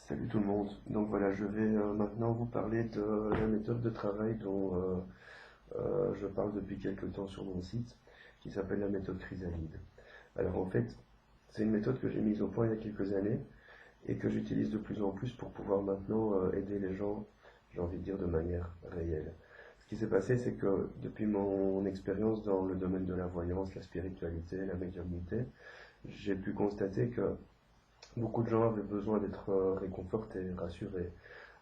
Salut tout le monde. Donc voilà, je vais maintenant vous parler de la méthode de travail dont je parle depuis quelques temps sur mon site, qui s'appelle la méthode Chrysalide. Alors en fait, c'est une méthode que j'ai mise au point il y a quelques années et que j'utilise de plus en plus pour pouvoir maintenant aider les gens, j'ai envie de dire, de manière réelle. Ce qui s'est passé, c'est que depuis mon expérience dans le domaine de la voyance, la spiritualité, la médiumnité, j'ai pu constater que beaucoup de gens avaient besoin d'être réconfortés, rassurés,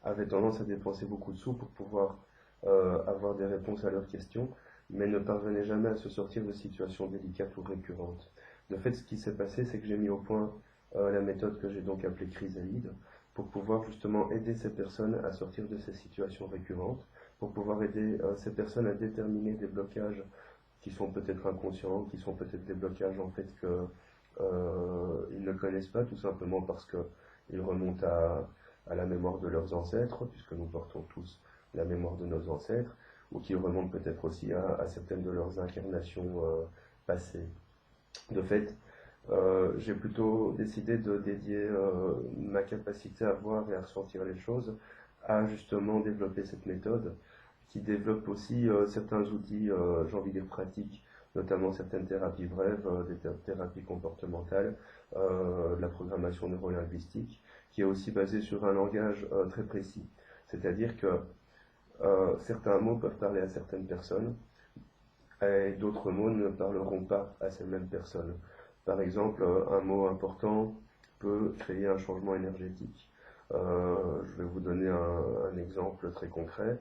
avaient tendance à dépenser beaucoup de sous pour pouvoir avoir des réponses à leurs questions, mais ne parvenaient jamais à se sortir de situations délicates ou récurrentes. De fait, ce qui s'est passé, c'est que j'ai mis au point la méthode que j'ai donc appelée Chrysalide, pour pouvoir justement aider ces personnes à sortir de ces situations récurrentes, pour pouvoir aider ces personnes à déterminer des blocages qui sont peut-être inconscients, qui sont peut-être des blocages en fait que ils ne connaissent pas, tout simplement parce qu'ils remontent à la mémoire de leurs ancêtres, puisque nous portons tous la mémoire de nos ancêtres, ou qui remontent peut-être aussi à certaines de leurs incarnations passées. De fait, j'ai plutôt décidé de dédier ma capacité à voir et à ressentir les choses à justement développer cette méthode qui développe aussi certains outils, j'ai envie de dire pratiques, notamment certaines thérapies brèves, des thérapies comportementales, de la programmation neurolinguistique, qui est aussi basée sur un langage très précis. C'est-à-dire que certains mots peuvent parler à certaines personnes et d'autres mots ne parleront pas à ces mêmes personnes. Par exemple, un mot important peut créer un changement énergétique. Je vais vous donner un exemple très concret.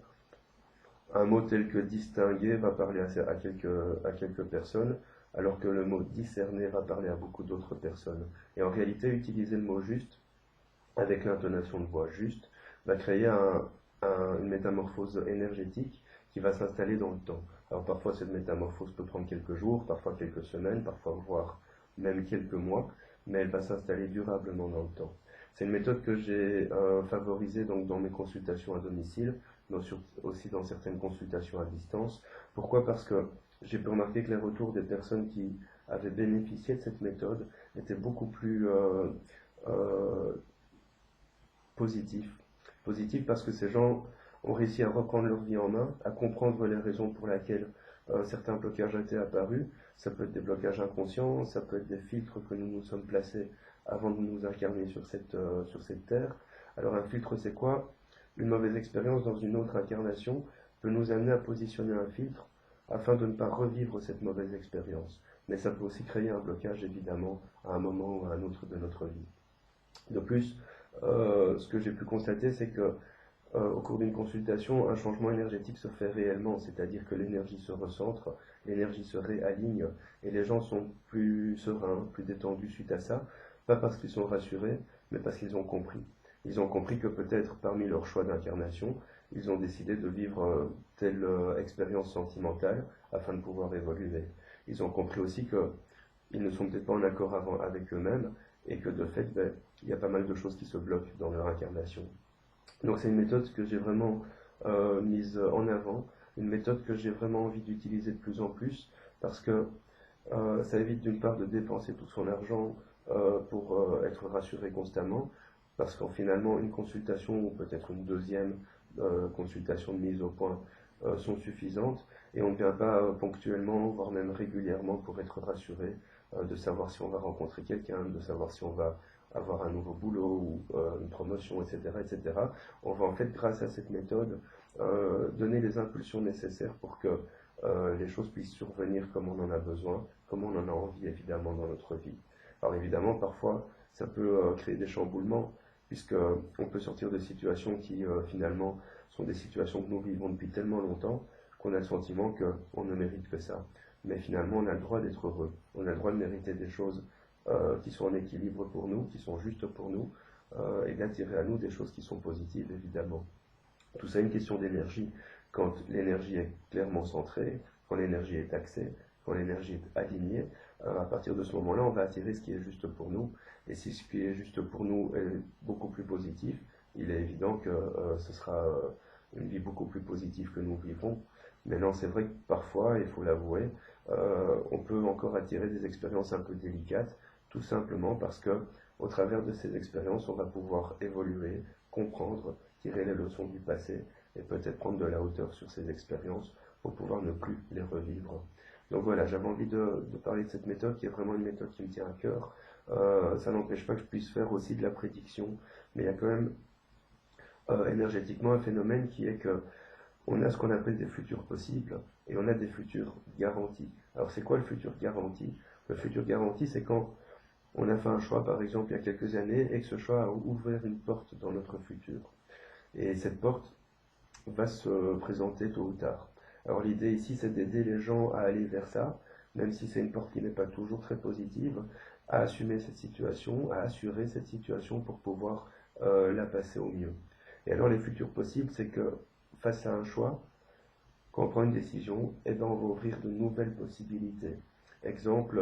Un mot tel que distinguer va parler à quelques personnes, alors que le mot discerner va parler à beaucoup d'autres personnes. Et en réalité, utiliser le mot juste, avec l'intonation de voix juste, va créer une métamorphose énergétique qui va s'installer dans le temps. Alors parfois, cette métamorphose peut prendre quelques jours, parfois quelques semaines, parfois voire même quelques mois, mais elle va s'installer durablement dans le temps. C'est une méthode que j'ai favorisée donc dans mes consultations à domicile, mais aussi dans certaines consultations à distance. Pourquoi? Parce que j'ai pu remarquer que les retours des personnes qui avaient bénéficié de cette méthode étaient beaucoup plus euh, positifs. Positifs parce que ces gens ont réussi à reprendre leur vie en main, à comprendre les raisons pour lesquelles certains blocages étaient apparus. Ça peut être des blocages inconscients, ça peut être des filtres que nous nous sommes placés avant de nous incarner sur cette terre. Alors un filtre, c'est quoi? Une mauvaise expérience dans une autre incarnation peut nous amener à positionner un filtre afin de ne pas revivre cette mauvaise expérience. Mais ça peut aussi créer un blocage, évidemment, à un moment ou à un autre de notre vie. De plus, ce que j'ai pu constater, c'est que au cours d'une consultation, un changement énergétique se fait réellement, c'est-à-dire que l'énergie se recentre, l'énergie se réaligne, et les gens sont plus sereins, plus détendus suite à ça, pas parce qu'ils sont rassurés, mais parce qu'ils ont compris. Ils ont compris que peut-être parmi leurs choix d'incarnation, ils ont décidé de vivre telle expérience sentimentale afin de pouvoir évoluer. Ils ont compris aussi qu'ils ne sont peut-être pas en accord avec eux-mêmes et que de fait, ben, il y a pas mal de choses qui se bloquent dans leur incarnation. Donc c'est une méthode que j'ai vraiment mise en avant, une méthode que j'ai vraiment envie d'utiliser de plus en plus parce que ça évite d'une part de dépenser tout son argent pour être rassuré constamment, parce qu'en finalement une consultation ou peut-être une deuxième consultation de mise au point sont suffisantes et on ne vient pas ponctuellement, voire même régulièrement pour être rassuré de savoir si on va rencontrer quelqu'un, de savoir si on va avoir un nouveau boulot ou une promotion, etc., etc. On va en fait, grâce à cette méthode, donner les impulsions nécessaires pour que les choses puissent survenir comme on en a besoin, comme on en a envie évidemment dans notre vie. Alors évidemment, parfois, ça peut créer des chamboulements, puisque on peut sortir de situations qui finalement sont des situations que nous vivons depuis tellement longtemps qu'on a le sentiment qu'on ne mérite que ça. Mais finalement, on a le droit d'être heureux, on a le droit de mériter des choses qui sont en équilibre pour nous, qui sont justes pour nous, et d'attirer à nous des choses qui sont positives, évidemment. Tout ça est une question d'énergie. Quand l'énergie est clairement centrée, quand l'énergie est axée, quand l'énergie est alignée, à partir de ce moment-là, on va attirer ce qui est juste pour nous. Et si ce qui est juste pour nous est beaucoup plus positif, il est évident que ce sera une vie beaucoup plus positive que nous vivrons. Maintenant, c'est vrai que parfois, il faut l'avouer, on peut encore attirer des expériences un peu délicates, tout simplement parce que au travers de ces expériences, on va pouvoir évoluer, comprendre, tirer les leçons du passé et peut-être prendre de la hauteur sur ces expériences pour pouvoir ne plus les revivre. Donc voilà, j'avais envie de parler de cette méthode qui est vraiment une méthode qui me tient à cœur. Ça n'empêche pas que je puisse faire aussi de la prédiction, mais il y a quand même énergétiquement un phénomène qui est que on a ce qu'on appelle des futurs possibles et on a des futurs garantis. Alors c'est quoi le futur garanti? Le futur garanti, c'est quand on a fait un choix, par exemple, il y a quelques années, et que ce choix a ouvert une porte dans notre futur. Et cette porte va se présenter tôt ou tard. Alors l'idée ici, c'est d'aider les gens à aller vers ça, même si c'est une porte qui n'est pas toujours très positive, à assumer cette situation, à assurer cette situation pour pouvoir la passer au mieux. Et alors les futurs possibles, c'est que face à un choix, quand on prend une décision, eh ben, on va ouvrir de nouvelles possibilités. Exemple,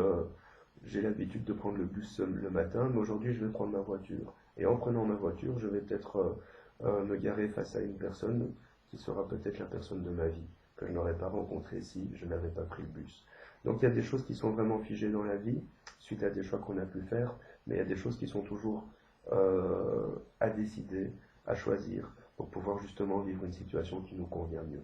j'ai l'habitude de prendre le bus le matin, mais aujourd'hui je vais prendre ma voiture. Et en prenant ma voiture, je vais peut-être me garer face à une personne qui sera peut-être la personne de ma vie, que je n'aurais pas rencontrée si je n'avais pas pris le bus. Donc il y a des choses qui sont vraiment figées dans la vie, suite à des choix qu'on a pu faire, mais il y a des choses qui sont toujours à décider, à choisir, pour pouvoir justement vivre une situation qui nous convient mieux.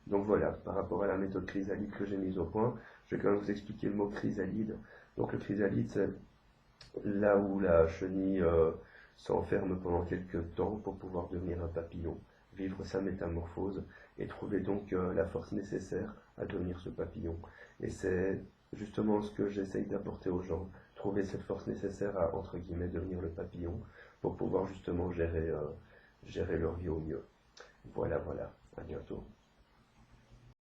Donc voilà, par rapport à la méthode chrysalide que j'ai mise au point, je vais quand même vous expliquer le mot chrysalide. Donc le chrysalide, c'est là où la chenille s'enferme pendant quelques temps pour pouvoir devenir un papillon, vivre sa métamorphose et trouver donc la force nécessaire à devenir ce papillon. Et c'est justement ce que j'essaye d'apporter aux gens, trouver cette force nécessaire à, entre guillemets, devenir le papillon pour pouvoir justement gérer leur vie au mieux. Voilà, voilà, à bientôt.